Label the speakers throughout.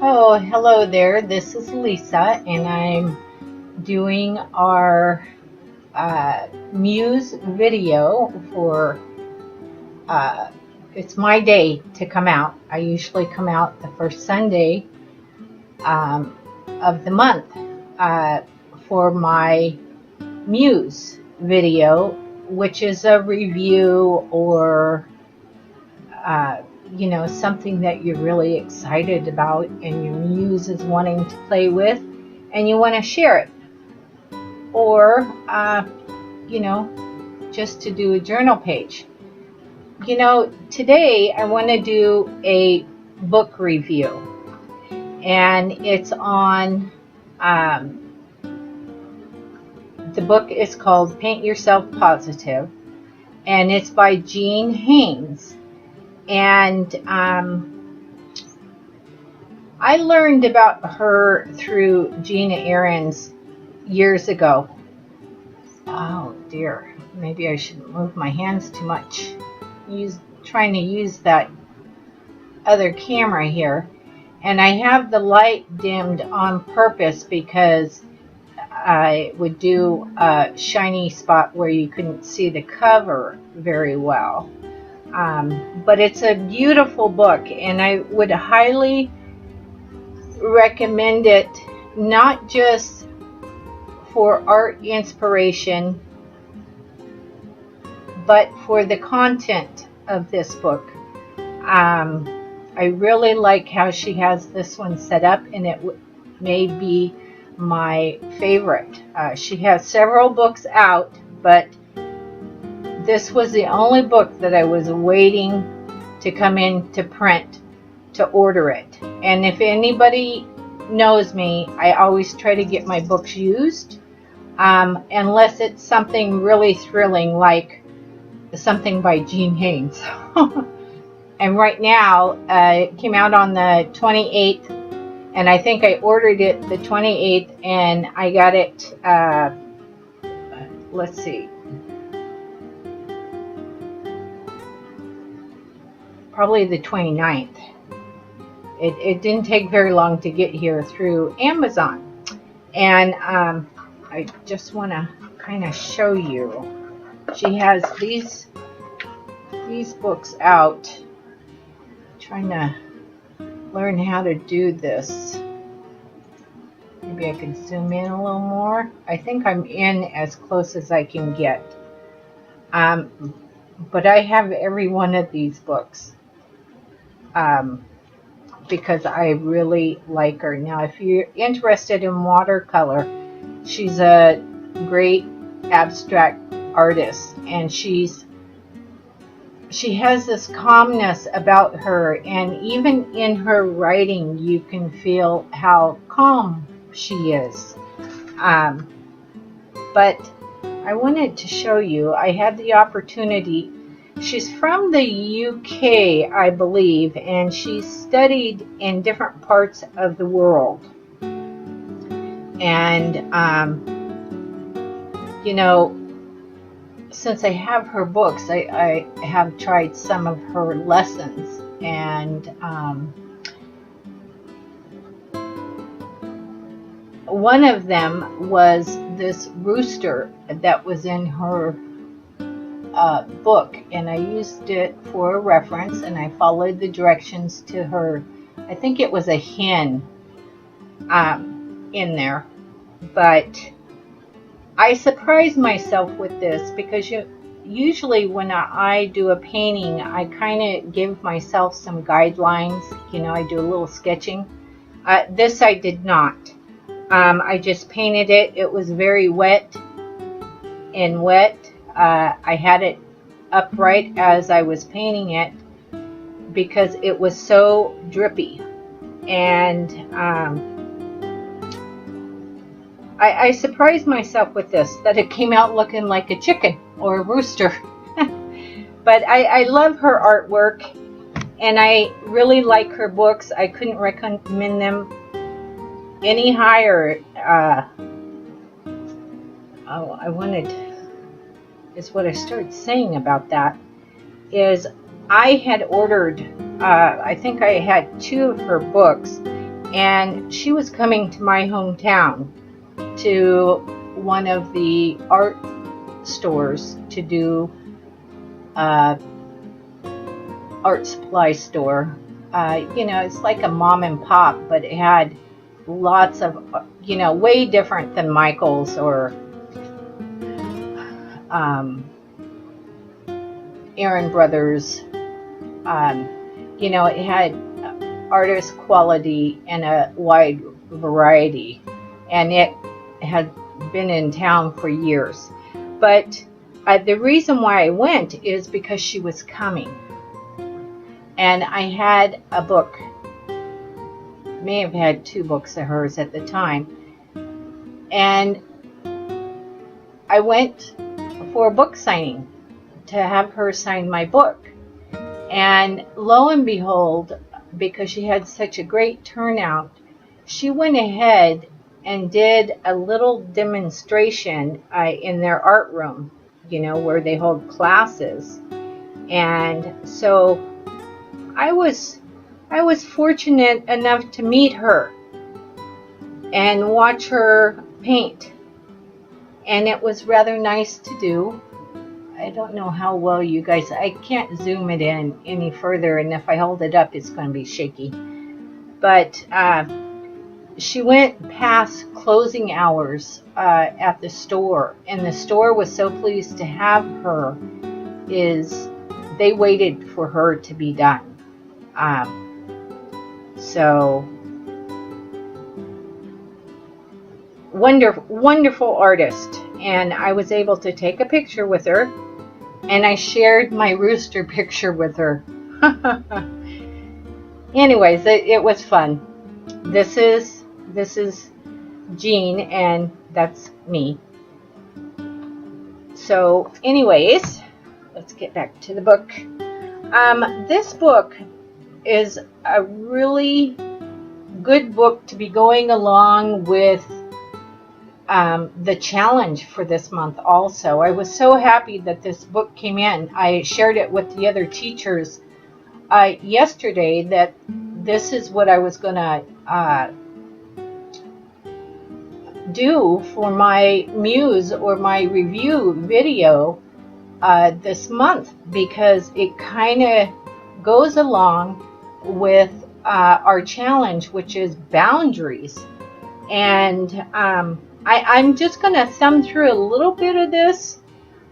Speaker 1: Oh, hello there. This is Lisa, and I'm doing our Muse video for it's my day to come out. I usually come out the first Sunday of the month for my Muse video, which is a review or something that you're really excited about and your muse is wanting to play with and you want to share it, or just to do a journal page. Today I want to do a book review, and it's on the book is called Paint Yourself Positive, and it's by Jean Haynes. And I learned about her through Gina Ahrens years ago. Oh dear, maybe I shouldn't move my hands too much. Trying to use that other camera here. And I have the light dimmed on purpose because I would do a shiny spot where you couldn't see the cover very well. But it's a beautiful book, and I would highly recommend it, not just for art inspiration, but for the content of this book. I really like how she has this one set up, and it may be my favorite. She has several books out, but this was the only book that I was waiting to come in to print, to order it. And if anybody knows me, I always try to get my books used, unless it's something really thrilling like something by Jean Haynes. And right now, it came out on the 28th, and I think I ordered it the 28th, and I got it, let's see, probably the 29th. It didn't take very long to get here through Amazon. And I just want to kind of show you. She has these books out. Trying to learn how to do this. Maybe I can zoom in a little more. I think I'm in as close as I can get. But I have every one of these books. Because I really like her. Now, if you're interested in watercolor, she's a great abstract artist, and she has this calmness about her, and even in her writing you can feel how calm she is. But I wanted to show you, I had the opportunity. She's from the UK, I believe, and she's studied in different parts of the world. And, since I have her books, I have tried some of her lessons. And one of them was this rooster that was in her book, and I used it for a reference, and I followed the directions to her. I think it was a hen in there, but I surprised myself with this because usually when I do a painting, I kind of give myself some guidelines. I do a little sketching. This I did not. I just painted it. It was very wet. I had it upright as I was painting it because it was so drippy. And I surprised myself with this, that it came out looking like a chicken or a rooster. But I love her artwork, and I really like her books. I couldn't recommend them any higher. Is what I started saying about that, is I had ordered, I think I had 2 of her books, and she was coming to my hometown to one of the art stores to do art supply store. You know, it's like a mom and pop, but it had lots of, you know, way different than Michael's or Aaron Brothers. You know, it had artist quality and a wide variety, and it had been in town for years. But the reason why I went is because she was coming, and I had a book, may have had 2 books of hers at the time, and I went for a book signing to have her sign my book. And lo and behold, because she had such a great turnout, she went ahead and did a little demonstration in their art room, you know, where they hold classes. And so I was fortunate enough to meet her and watch her paint, and it was rather nice to do. I don't know how well you guys, I can't zoom it in any further, and if I hold it up it's going to be shaky. But she went past closing hours at the store, and the store was so pleased to have her, is they waited for her to be done. So wonderful artist, and I was able to take a picture with her, and I shared my rooster picture with her. Anyways, it was fun. This is Jean, and that's me. So anyways, let's get back to the book. This book is a really good book to be going along with the challenge for this month also. I was so happy that this book came in. I shared it with the other teachers yesterday that this is what I was going to do for my Muse or my review video this month, because it kind of goes along with our challenge, which is boundaries. And I'm just going to thumb through a little bit of this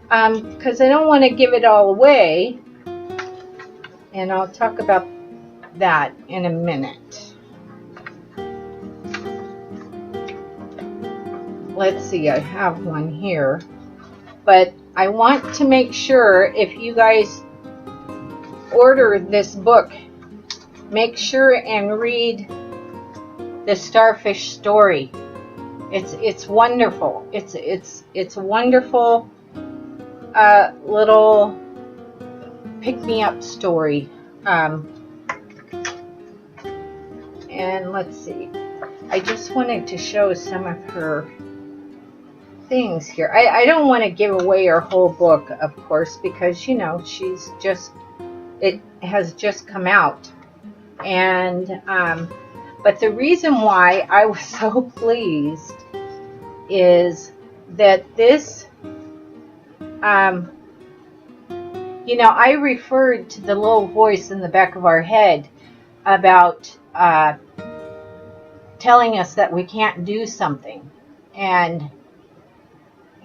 Speaker 1: because I don't want to give it all away, and I'll talk about that in a minute. Let's see, I have one here, but I want to make sure if you guys order this book, make sure and read the Starfish story. It's wonderful. It's a wonderful little pick-me-up story. And let's see. I just wanted to show some of her things here. I don't want to give away her whole book, of course, because, you know, it has just come out. And but the reason why I was so pleased is that this, you know, I referred to the little voice in the back of our head about telling us that we can't do something. And,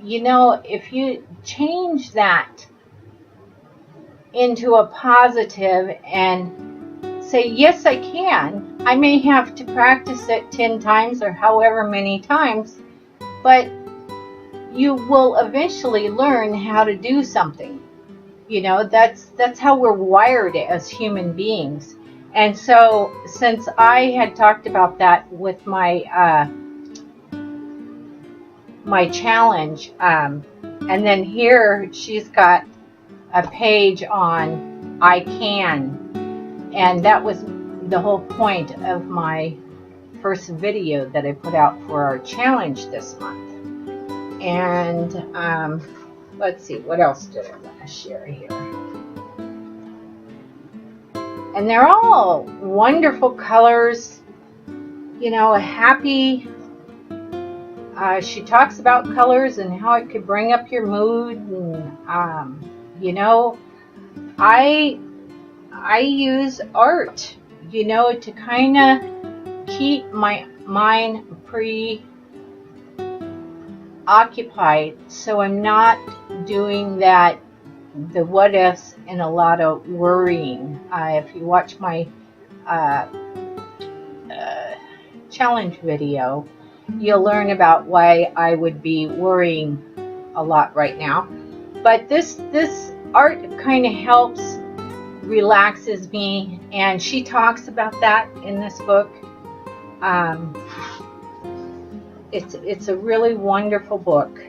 Speaker 1: you know, if you change that into a positive and say, yes, I can. I may have to practice it 10 times or however many times, but you will eventually learn how to do something. You know, that's how we're wired as human beings. And so since I had talked about that with my my challenge, and then here she's got a page on I can, and that was the whole point of my first video that I put out for our challenge this month. And let's see, what else did I want to share here? And they're all wonderful colors. you know, happy. She talks about colors and how it could bring up your mood, and you know, I use art, you know, to kind of keep my mind preoccupied, so I'm not doing that, the what ifs, and a lot of worrying. If you watch my challenge video, you'll learn about why I would be worrying a lot right now. But this art kind of helps, relaxes me, and she talks about that in this book. It's a really wonderful book.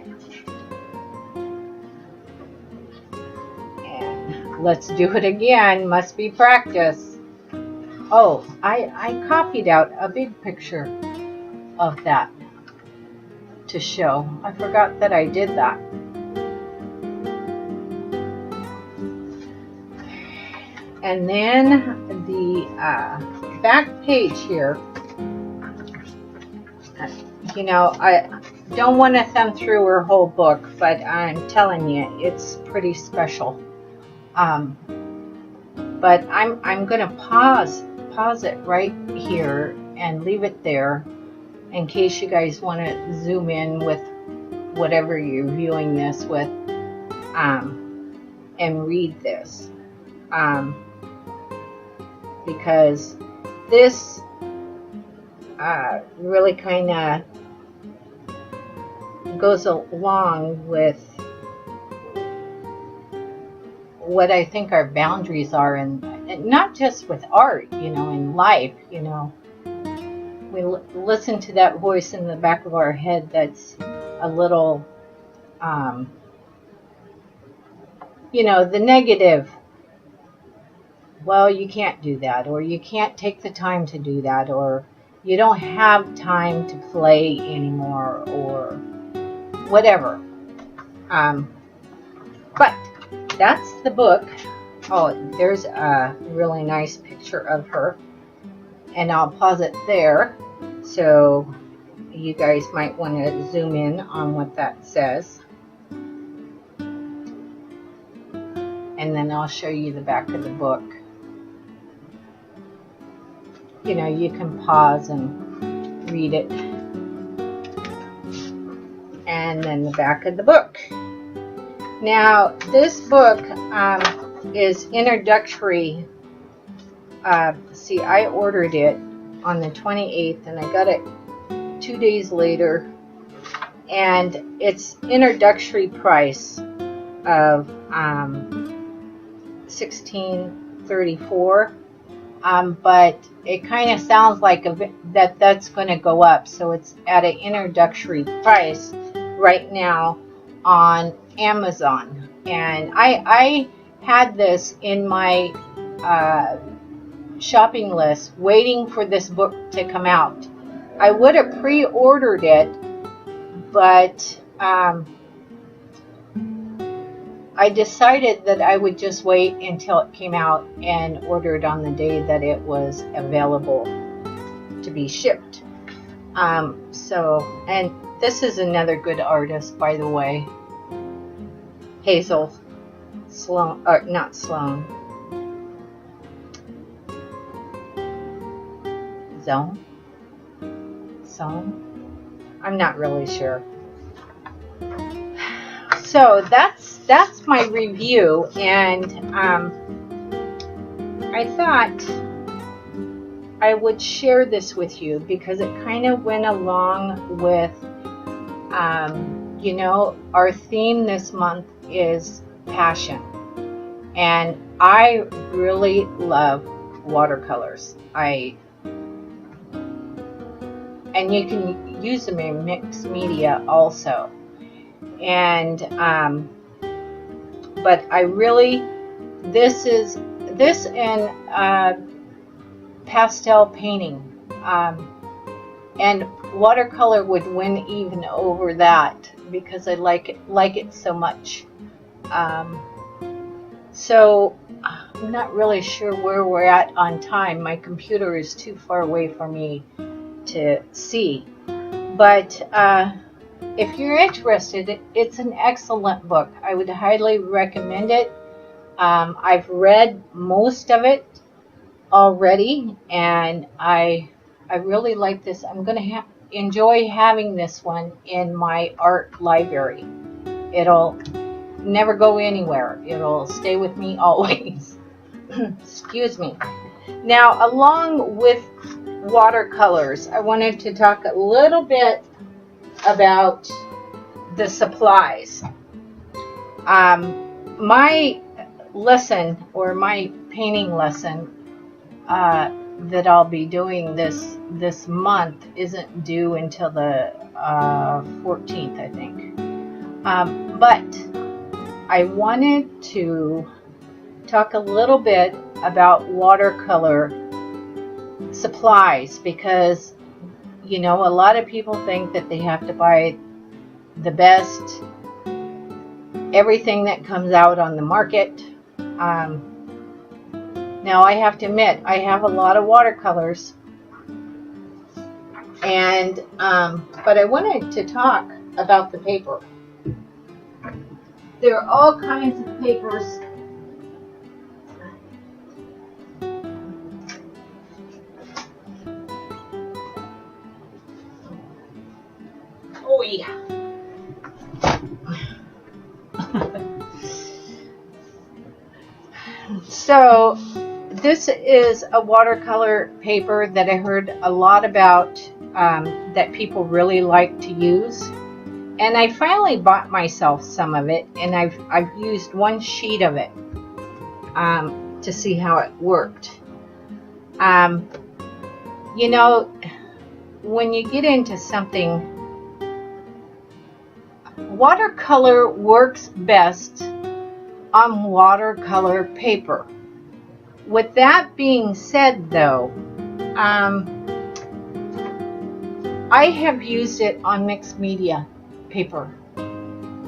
Speaker 1: And let's do it again. Must be practice. Oh, I copied out a big picture of that to show. I forgot that I did that. And then the back page here, you know, I don't want to thumb through her whole book, but I'm telling you, it's pretty special. But I'm going to pause it right here and leave it there in case you guys want to zoom in with whatever you're viewing this with, and read this, because this really kind of goes along with what I think our boundaries are, and not just with art, you know, in life. You know, we listen to that voice in the back of our head that's a little, you know, the negative. Well, you can't do that, or you can't take the time to do that, or you don't have time to play anymore, or whatever. But that's the book. Oh, there's a really nice picture of her, and I'll pause it there, so you guys might want to zoom in on what that says, and then I'll show you the back of the book. You know, you can pause and read it, and then the back of the book. Now, this book is introductory. See, I ordered it on the 28th, and I got it 2 days later, and it's introductory price of $16.34. But it kind of sounds like that's going to go up, so it's at an introductory price right now on Amazon. And I had this in my shopping list waiting for this book to come out. I would have pre-ordered it, but I decided that I would just wait until it came out and order it on the day that it was available to be shipped. And this is another good artist, by the way. Hazel Sloan, or not Sloan. Zone? I'm not really sure. So that's my review, and I thought I would share this with you because it kind of went along with, you know, our theme this month is passion, and I really love watercolors. And you can use them in mixed media also. And but I really, this and pastel painting, and watercolor would win even over that because I like it so much. So I'm not really sure where we're at on time. My computer is too far away for me to see. But if you're interested, it's an excellent book. I would highly recommend it. I've read most of it already, and I really like this. I'm going to enjoy having this one in my art library. It'll never go anywhere. It'll stay with me always. Excuse me. Now, along with watercolors, I wanted to talk a little bit about the supplies. My lesson, or my painting lesson that I'll be doing this month isn't due until the 14th, I think. But I wanted to talk a little bit about watercolor supplies, because you know, a lot of people think that they have to buy the best everything that comes out on the market. Now I have to admit, I have a lot of watercolors, and but I wanted to talk about the paper. There are all kinds of papers. Oh yeah. So this is a watercolor paper that I heard a lot about, that people really like to use, and I finally bought myself some of it, and I've used one sheet of it to see how it worked. You know, when you get into something, watercolor works best on watercolor paper. With that being said, though, I have used it on mixed media paper.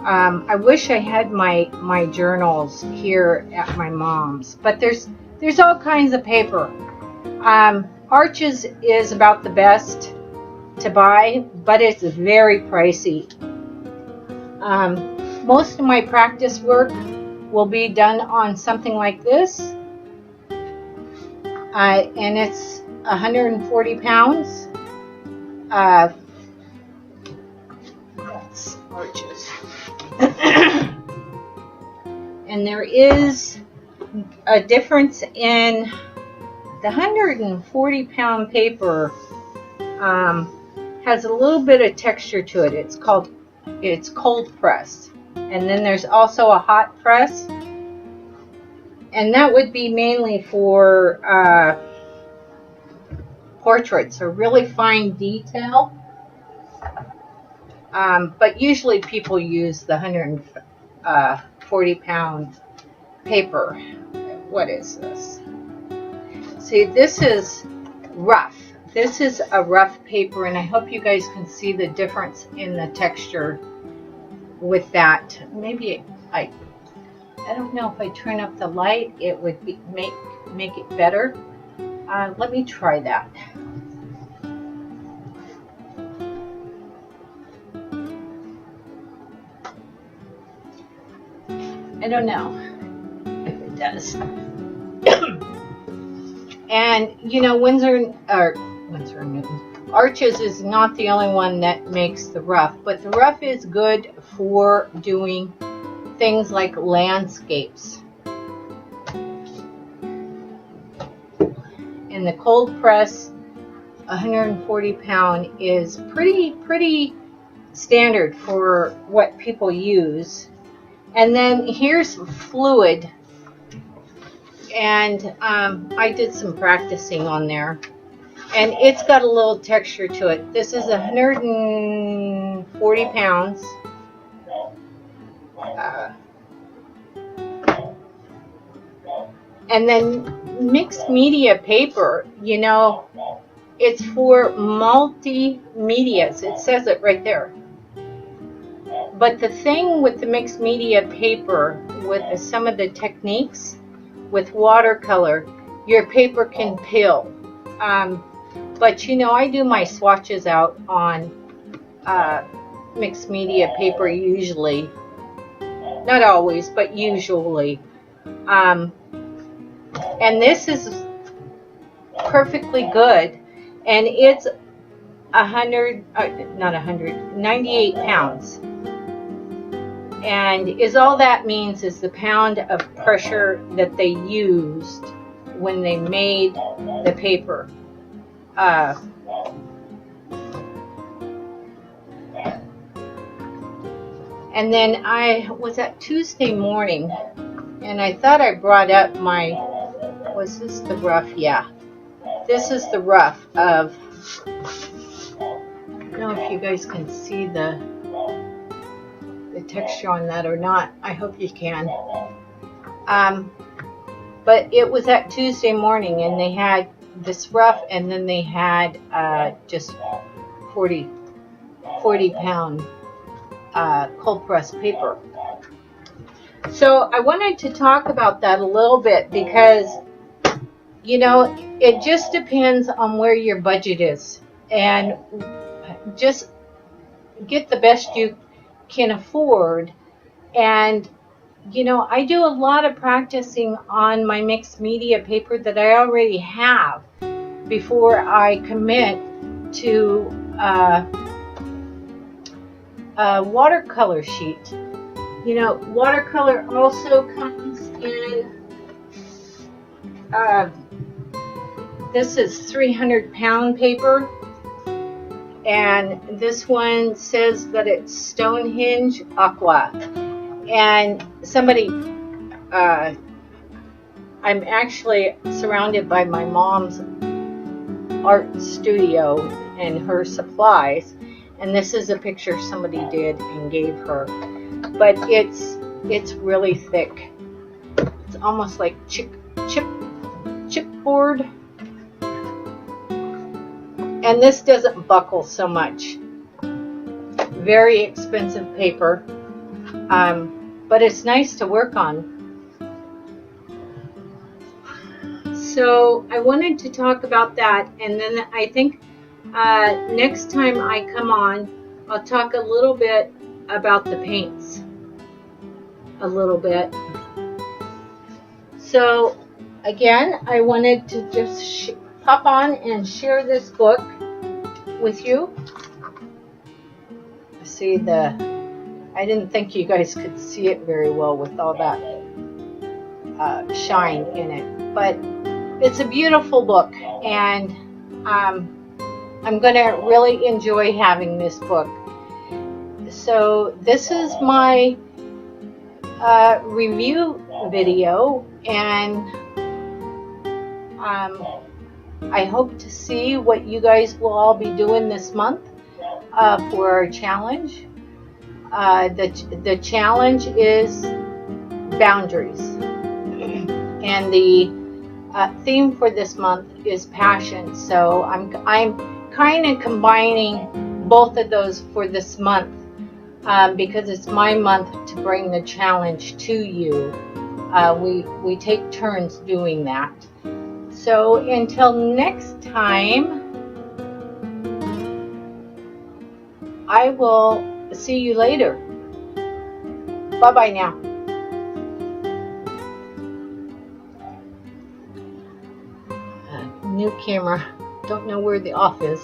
Speaker 1: I wish I had my journals here at my mom's, but there's all kinds of paper. Arches is about the best to buy, but it's very pricey. Most of my practice work will be done on something like this, and it's 140 pounds. That's arches. And there is a difference in the 140 pound paper. Has a little bit of texture to it. It's cold press, and then there's also a hot press, and that would be mainly for portraits or really fine detail. But usually people use the 140 pound paper. What is this? See, this is rough. This is a rough paper, and I hope you guys can see the difference in the texture with that. Maybe I don't know if I turn up the light, it would make it better. Let me try that. I don't know if it does. And you know, Arches is not the only one that makes the rough, but the rough is good for doing things like landscapes. And the cold press 140 pound is pretty standard for what people use. And then here's fluid, and I did some practicing on there, and it's got a little texture to it. This is 140 pounds. And then mixed media paper, you know, it's for multi-medias. It says it right there. But the thing with the mixed media paper, with some of the techniques with watercolor, your paper can peel. But you know, I do my swatches out on mixed media paper usually. Not always, but usually. And this is perfectly good. And it's 98 pounds. And all that means is the pound of pressure that they used when they made the paper. And then I was at Tuesday morning, and I thought I brought up my, was this the rough? Yeah. This is the rough of, I don't know if you guys can see the texture on that or not. I hope you can. But it was at Tuesday morning, and they had this rough, and then they had just 40 pound cold press paper. So I wanted to talk about that a little bit because, you know, it just depends on where your budget is, and just get the best you can afford. And you know, I do a lot of practicing on my mixed media paper that I already have before I commit to a watercolor sheet. You know, watercolor also comes in, this is 300 pound paper, and this one says that it's Stonehenge Aqua. And somebody, I'm actually surrounded by my mom's art studio and her supplies, and this is a picture somebody did and gave her. But it's really thick. It's almost like chipboard. And this doesn't buckle so much. Very expensive paper. But it's nice to work on. So I wanted to talk about that, and then I think next time I come on, I'll talk a little bit about the paints. A little bit. So again, I wanted to just pop on and share this book with you. See I didn't think you guys could see it very well with all that shine in it, but it's a beautiful book, and I'm going to really enjoy having this book. So this is my review video, and I hope to see what you guys will all be doing this month for our challenge. The challenge is boundaries, and the theme for this month is passion. So I'm kind of combining both of those for this month because it's my month to bring the challenge to you. We take turns doing that. So until next time, I will see you later. Bye-bye now. New camera. Don't know where the off is.